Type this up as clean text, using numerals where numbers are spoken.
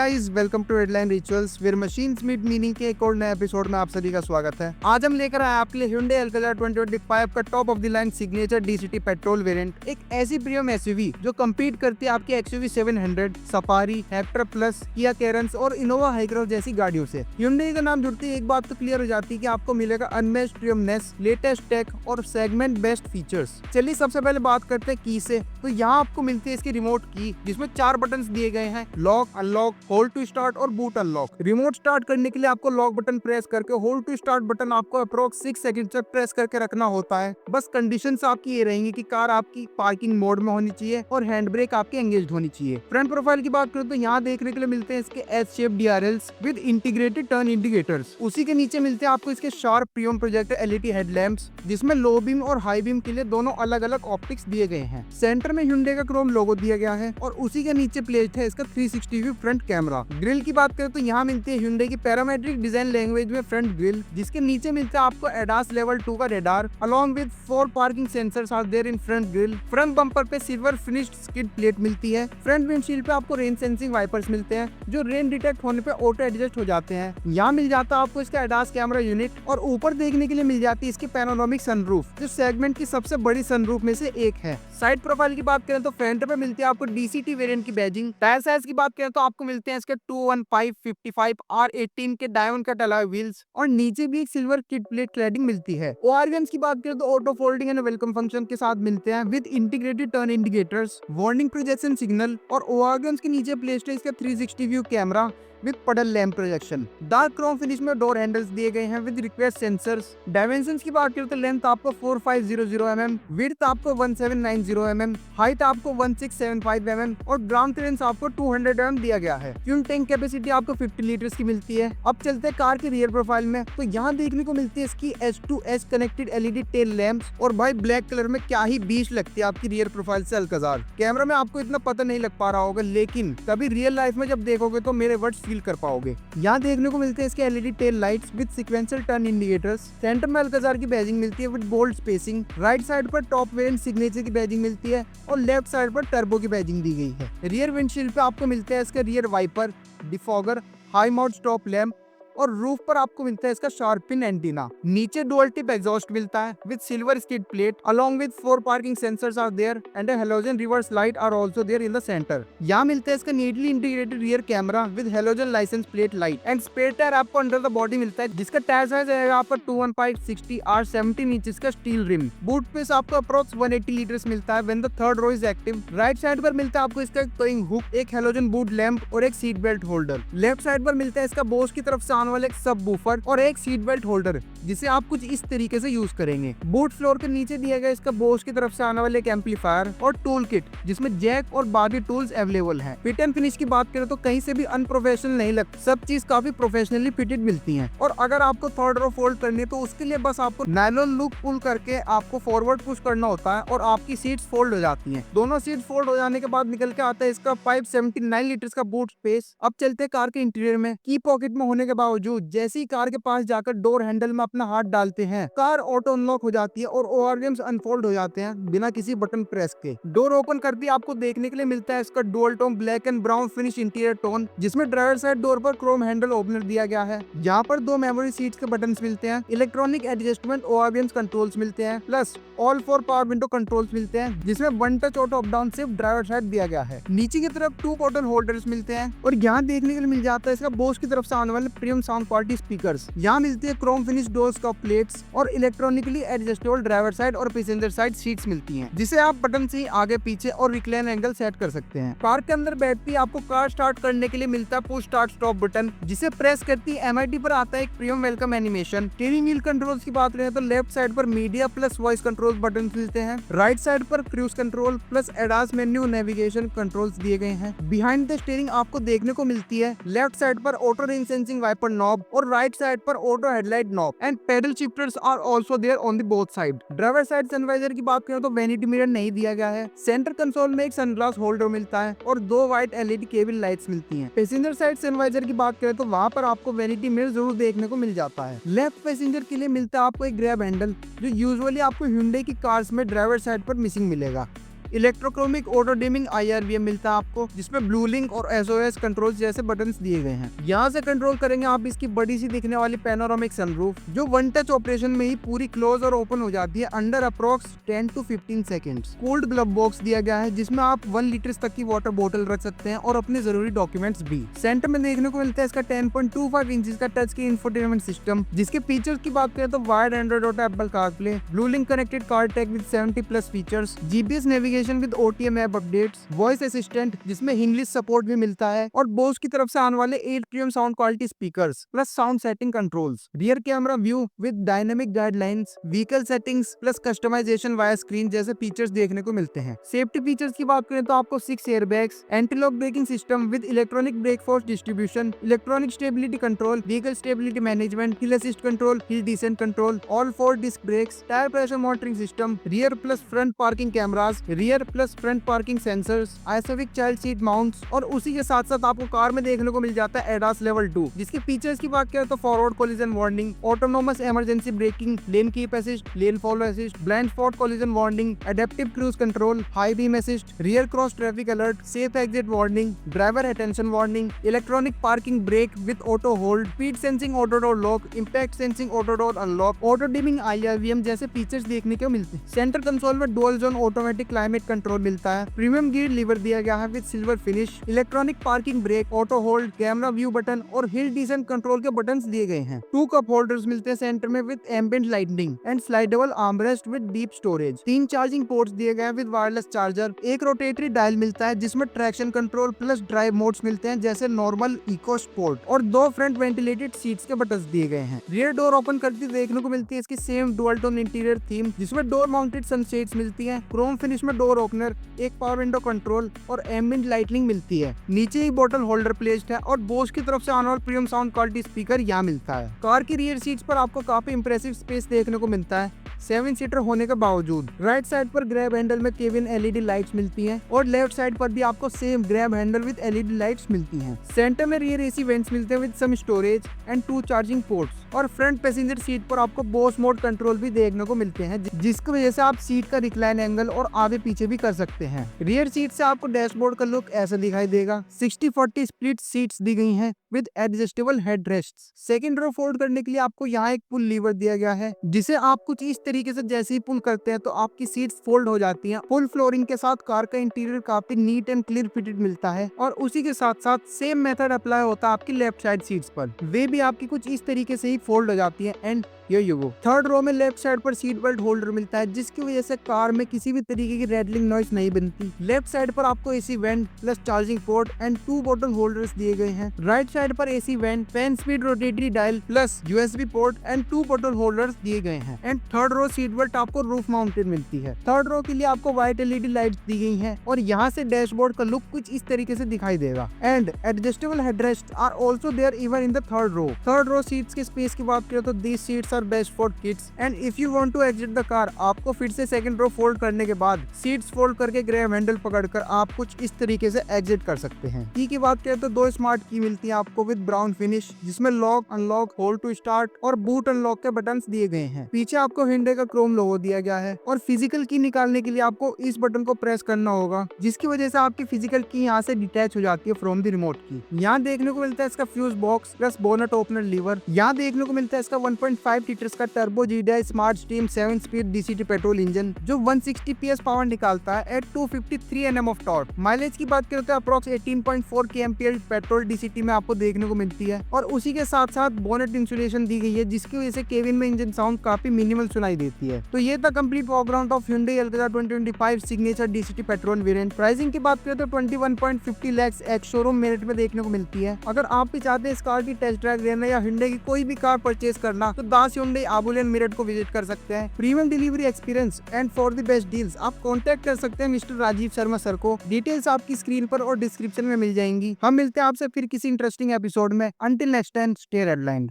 Guys, welcome to headline rituals where machines meet meaning के एक और नए एपिसोड में आप सभी का स्वागत है। आज हम लेकर आए आपके लिए Hyundai Alcazar 2025 का top of the line signature DCT petrol variant, एक ऐसी प्रीमियम एसयूवी जो कम्पीट करती है आपकी XUV 700, Safari, Hector plus, Kia Carens और इनोवा हाईक्रॉस जैसी गाड़ियों से। Hyundai का नाम जुड़ते ही एक बात तो क्लियर हो जाती है कि आपको मिलेगा अनमैच्ड प्रीमियमनेस, लेटेस्ट टेक और सेगमेंट बेस्ट फीचर्स। चलिए सबसे पहले बात करते हैं की से। तो यहाँ आपको मिलती है इसकी रिमोट की, जिसमें 4 बटन दिए गए हैं: lock, unlock, hold to start और बूट अनलॉक। रिमोट स्टार्ट करने के लिए आपको लॉक बटन प्रेस करके होल्ड टू स्टार्ट बटन आपको अप्रोक्स 6 सेकंड तक प्रेस करके रखना होता है। बस कंडीशंस आपकी ये रहेंगी कि कार आपकी पार्किंग मोड में होनी चाहिए और हैंड ब्रेक आपकी एंगेज्ड होनी चाहिए। फ्रंट प्रोफाइल की बात करें तो यहाँ देखने के लिए मिलते हैं इसके S shape DRLs with integrated turn indicators. उसी के नीचे मिलते हैं आपको इसके sharp premium projector LED headlamps, जिसमें लो बीम और हाई बीम के लिए दोनों अलग अलग ऑप्टिक्स दिए गए हैं। सेंटर में Hyundai का क्रोम लोगो दिया गया है और उसी के नीचे प्लेस्ड है इसका 360 व्यू फ्रंट कैमरा। ग्रिल की बात करें तो यहाँ मिलती है Hyundai की पैरामेट्रिक डिजाइन लैंग्वेज में फ्रंट ग्रिल, जिसके नीचे मिलता है आपको ADAS लेवल 2 का radar along with 4 parking sensors are there in front grille. Front bumper पे सिल्वर फिनिश्ड स्किड प्लेट मिलती है। फ्रंट विंडशील्ड पे आपको रेन सेंसिंग वाइपर्स मिलते हैं जो रेन डिटेक्ट होने पे ऑटो एडजस्ट हो जाते हैं। यहाँ मिल जाता है आपको इसका ADAS कैमरा यूनिट और ऊपर देखने के लिए मिल जाती है इसकी पैनोरामिक सनरूफ, जो सेगमेंट की सबसे बड़ी सनरूफ में से एक है। साइड प्रोफाइल की बात करें तो फ्रंट पे मिलती है आपको DCT वेरिएंट की बैजिंग। टायर साइज की बात करें तो आपको मिलते हैं इसके 215/55 R18 के डायमंड कट अलॉय व्हील्स और नीचे भी एक सिल्वर किड प्लेट क्लैडिंग मिलती है। ORVMs की बात करें तो auto folding and welcome function के साथ मिलते हैं with integrated turn indicators, warning projection signal और ORVMs के नीचे प्लेस्ड है इसका 360 व्यू कैमरा विद पडल lamp projection. Dark Chrome finish में डोर हैंडल्स दिए गए हैं विद रिक्वेस्ट सेंसर्स। डायमेंशंस की बात करें तो लेंथ आपको 4500 mm, विड्थ आपको 1790 mm, हाइट आपको 1675 mm और ग्राउंड क्लियरेंस आपको 200 mm दिया गया है। फ्यूल टैंक कैपेसिटी आपको 50 लीटर्स की मिलती है। अब चलते हैं कार के रियर प्रोफाइल में, तो यहाँ देखने को मिलती है इसकी S2S connected LED tail lamps और भाई ब्लैक कलर में क्या ही बीच लगती है आपकी रियर प्रोफाइल से अल्काजार। कैमरा में आपको इतना पता नहीं लग पा रहा होगा, लेकिन कभी रियल लाइफ में जब देखोगे तो मेरे वर्ड्स फील कर पाओगे। यहाँ देखने को मिलते हैं इसके LED tail lights with sequential turn indicators. Centre में अल्काजार की बैजिंग मिलती है with bold spacing. Right side पर टॉप वेरिएंट सिग्नेचर की बैजिंग मिलती है और लेफ्ट साइड पर टर्बो की बैजिंग दी गई है। रियर विंडशील्ड पे आपको मिलते हैं इसके rear wiper, defogger, high mount stop lamp और रूफ पर आपको मिलता है इसका शार्पिन एंटीना। नीचे डुअल टिप एग्जॉस्ट मिलता है with silver skid plate along with 4 parking sensors are there and a halogen reverse light are also there in the centre. यहाँ मिलता है इसका neatly integrated rear camera with halogen licence plate light and spare tyre आपको under the body मिलता है, जिसका tyre size है आपका 215/60 R17 इंचेस का स्टील रिम। बूट स्पेस आपको अप्रोक्स 180 लीटर्स मिलता है when the third row is active. Right side पर मिलता है आपको इसका टोइंग हुक, एक हैलोजन बूट लैंप और एक seat belt holder. Left side पर मिलता है इसका बोस की तरफ से वाले एक सब बूफर और एक सीट बेल्ट होल्डर, जिसे आप कुछ इस तरीके से यूज करेंगे। बूट फ्लोर के नीचे दिया गया इसका बोस की तरफ से आने वाले एक एम्पलीफायर और टूल किट, जिसमें जैक और बाकी टूल्स अवेलेबल हैं। फिट एंड फिनिश की बात करें तो कहीं से भी अनप्रोफेशनल नहीं लगता, सब चीज काफी प्रोफेशनली फिटेड मिलती हैं। और अगर आपको थर्ड रो फोल्ड करनी है तो उसके लिए बस आपको नायलॉन लूप पुल करके आपको फॉरवर्ड पुश करना होता है और आपकी सीट्स फोल्ड हो जाती हैं। दोनों सीट फोल्ड हो जाने के बाद निकल के आता है इसका 579 लीटर्स का बूट स्पेस। अब चलते हैं कार के इंटीरियर में। की पॉकेट में होने के बावजूद जैसी कार के पास जाकर डोर हैंडल में अपना हाथ डालते हैं, कार ऑटो अनलॉक हो जाती है और ORVMs अनफोल्ड हो जाते हैं बिना किसी बटन प्रेस के। डोर ओपन करते ही आपको देखने के लिए मिलता है इसका dual tone black and brown finish interior tone, जिसमें ड्राइवर साइड डोर पर क्रोम हैंडल ओपनर दिया गया है। यहाँ पर 2 मेमोरी सीट्स के बटन्स मिलते हैं, इलेक्ट्रॉनिक एडजस्टमेंट ORVMs कंट्रोल्स मिलते हैं, plus all 4 power window controls मिलते हैं, जिसमें 1 टच ऑटो अप डाउन सिर्फ ड्राइवर साइड दिया गया है। नीचे की तरफ 2 बॉटल होल्डर्स मिलते हैं और यहाँ देखने के लिए मिल जाता है इसका बोस की तरफ से आने वाले प्रीमियम साउंड क्वालिटी स्पीकर्स। यहाँ मिलती है क्रोम फिनिश डोर्स का प्लेट्स और इलेक्ट्रॉनिकली एडजस्टेबल ड्राइवर साइड और पैसेंजर साइड सीट्स मिलती हैं, जिसे आप बटन से ही आगे पीछे और रिक्लाइन एंगल सेट कर सकते हैं। कार के अंदर बैठती आपको कार स्टार्ट करने के लिए मिलता है पुश स्टार्ट स्टॉप बटन, जिसे प्रेस करती MID पर आता है एक premium welcome animation. Steering wheel controls की बात करें तो लेफ्ट साइड पर media plus voice control button मिलते हैं। राइट साइड पर cruise control plus ADAS menu navigation controls दिए गए हैं। बिहाइंड द स्टीयरिंग आपको देखने को मिलती है लेफ्ट साइड पर auto rain sensing wiper knob और राइट साइड पर auto headlight knob and paddle shifters are also there on the both side. Driver side sun visor की बात करें तो वैनिटी मिरर नहीं दिया गया है। सेंटर कंसोल में एक सनग्लास होल्डर मिलता है और 2 व्हाइट LED केबिन लाइट्स मिलती हैं। पैसेंजर साइड सनवाइजर की बात करें तो वहां पर आपको वैनिटी मिरर जरूर देखने को मिल जाता है। लेफ्ट पैसेंजर के लिए मिलता है आपको एक ग्रैब हैंडल, जो यूजुअली आपको Hyundai की कार्स में ड्राइवर साइड पर मिसिंग मिलेगा। इलेक्ट्रोक्रोमिक ऑटो डिमिंग IRBM मिलता है आपको, जिसमें ब्लू लिंक और SOS कंट्रोल जैसे बटन्स दिए गए हैं। यहाँ से कंट्रोल करेंगे आप इसकी बड़ी सी दिखने वाली पैनोरामिक सनरूफ, जो वन टच ऑपरेशन में ही पूरी क्लोज और ओपन हो जाती है under approx 10 to 15 seconds. Cooled glove box दिया गया है, जिसमें आप 1 लीटर तक की वाटर बोतल रख सकते हैं और अपने जरूरी डॉक्यूमेंट्स भी। सेंटर में देखने को मिलता है इसका 10.25 इंच का टच की इंफोटेनमेंट सिस्टम, जिसके फीचर्स की बात करें तो wired Android auto, Apple CarPlay, blue link connected car tag with 70+ features, GPS navigation with OTM app updates, voice assistant जिसमें इंग्लिश सपोर्ट भी मिलता है, और बोस की तरफ से आने वाले 8 premium sound quality speakers plus sound setting controls, rear camera view with dynamic guidelines, vehicle settings plus customisation via screen जैसे फीचर्स देखने को मिलते हैं। सेफ्टी फीचर्स की बात करें तो आपको 6 airbags, anti lock braking system with electronic brake force distribution, electronic stability control, vehicle stability management, hill assist control, hill descent control, all 4 disc brakes, tyre pressure monitoring system, rear plus front parking cameras, rear plus front parking sensors, isofix child seat mounts, और उसी के साथ साथ आपको car में देखने को मिल जाता है ADAS लेवल 2, जिसके फीचर्स की बात करें तो forward collision warning, autonomous emergency breaking, lane keep assist, lane follow assist, blind spot collision warning, adaptive cruise control, high beam assist, rear cross traffic alert, safe exit warning, driver attention warning, electronic parking brake with auto hold, speed sensing auto door lock, impact sensing auto door unlock, auto dimming IRBM जैसे features देखने को मिलते हैं। Centre console में dual zone automatic climate control मिलता है, premium gear lever दिया गया है with silver finish, electronic parking brake, auto hold, camera view button और हिल डिसेंट कंट्रोल के बटन्स दिए गए हैं। 2 कप होल्डर्स मिलते हैं सेंटर में with ambient lightning and slidable armrest with deep storage, 3 charging ports दिए गए हैं विद वायरलेस चार्जर, एक रोटेटरी डायल मिलता है जिसमें traction control plus drive modes मिलते हैं जैसे नॉर्मल, इको, स्पोर्ट, और 2 फ्रंट वेंटिलेटेड सीट्स के बटन्स दिए गए हैं। रियर डोर ओपन करती देखने को मिलती है इसकी same dual tone interior theme, जिसमें डोर माउंटेड सनशेड्स मिलती हैं, क्रोम फिनिश में डोर ओपनर, एक पावर विंडो कंट्रोल और एम्बिएंट लाइटनिंग मिलती है। नीचे ही बोतल होल्डर प्लेस्ड है और बोस की तरफ से आने वाला प्रीमियम साउंड क्वालिटी स्पीकर यहाँ मिलता है। कार की रियर सीट्स पर आपको काफी इंप्रेसिव स्पेस देखने को मिलता है 7 सीटर होने के बावजूद। राइट साइड पर ग्रैब हैंडल में केबिन LED लाइट्स मिलती हैं और लेफ्ट साइड पर भी आपको same grab handle with LED lights मिलती हैं। सेंटर में रियर AC वेंट्स मिलते हैं with some storage and 2 charging ports, और फ्रंट पैसेंजर सीट पर आपको बोस मोड कंट्रोल भी देखने को मिलते हैं, जिसकी वजह से आप सीट का रिक्लाइन एंगल और आगे पीछे भी कर सकते हैं। रियर सीट से आपको डैशबोर्ड का लुक ऐसा दिखाई देगा। 60-40 स्प्लिट सीट्स दी गई हैं with adjustable headrests. Second row fold करने के लिए आपको यहाँ एक पुल लीवर दिया गया है, जिसे आप कुछ इस तरीके से जैसे ही पुल करते हैं तो आपकी सीट्स फोल्ड हो जाती हैं। फुल फ्लोरिंग के साथ कार का इंटीरियर काफी नीट एंड क्लियर फिटेड मिलता है, और उसी के साथ साथ सेम मेथड अप्लाई होता है आपकी लेफ्ट साइड सीट्स पर, वे भी आपकी कुछ इस तरीके से ही फोल्ड हो जाती है। एंड यो वो थर्ड रो में लेफ्ट साइड पर सीट बेल्ट होल्डर मिलता है, जिसकी वजह से कार में किसी भी तरीके की रैटलिंग नॉइस नहीं बनती। लेफ्ट साइड पर आपको AC vent plus charging port and 2 बोतल होल्डर्स दिए गए हैं। राइट साइड पर AC vent, fan speed rotary dial plus USB port and 2 बोतल होल्डर्स दिए गए हैं। And third row seat belt आपको रूफ माउंटेड मिलती है। थर्ड रो के लिए आपको व्हाइट LED लाइट्स दी गई हैं, और यहाँ से डैशबोर्ड का लुक कुछ इस तरीके से दिखाई देगा। And adjustable headrest are also there even in the third row. Third row seats के स्पेस की बात करें तो these seats are best for kids, and if you want to exit the car, आपको फिर से सेकंड रो फोल्ड करने के बाद सीट्स फोल्ड करके ग्रैब हैंडल पकड़कर आप कुछ इस तरीके से एग्जिट कर सकते हैं। की बात करें तो 2 स्मार्ट की मिलती है आपको विद ब्राउन फिनिश, जिसमें lock, unlock, hold to start और बूट अनलॉक के बटन्स दिए गए हैं। पीछे आपको हिंडे का क्रोम लोगो दिया गया है, और फिजिकल की निकालने के लिए आपको इस बटन को प्रेस करना होगा, जिसकी वजह से आपकी फिजिकल की यहाँ से डिटैच हो जाती है फ्रॉम द रिमोट की। यहाँ देखने को मिलता है इसका fuse box plus bonnet opener lever. यहाँ देखने को मिलता है इसका 1.5 लीटर का turbo GDI smart stream 7 speed DCT petrol engine, जो 160 PS पावर निकालता है at 253 Nm of torque. Mileage की बात करें तो अप्रॉक्स 18.4 kmpl पेट्रोल DCT में आपको देखने को मिलती है, और उसी के साथ साथ बोनट इंसुलेशन दी गई है, जिसकी वजह से केबिन में इंजन साउंड काफी मिनिमल सुनाई देती है। तो ये था complete walkaround of Hyundai Alcazar 2025 signature DCT petrol variant. Pricing की बात करें तो 21.50 लाख एक्स शोरूम मेरिट में देखने को मिलती है। अगर आप भी चाहते हैं इस कार की टेस्ट ड्राइव लेना या Hyundai की कोई भी कार परचेज करना, तो दास Hyundai आबुलेन मेरठ को विजिट कर सकते हैं। Premium delivery experience and for the best deals आप कांटेक्ट कर सकते हैं मिस्टर राजीव शर्मा सर को। डिटेल्स आपकी स्क्रीन पर और डिस्क्रिप्शन में मिल जाएंगी। हम मिलते हैं आपसे फिर किसी इंटरेस्टिंग एपिसोड में। Until next time, stay red line.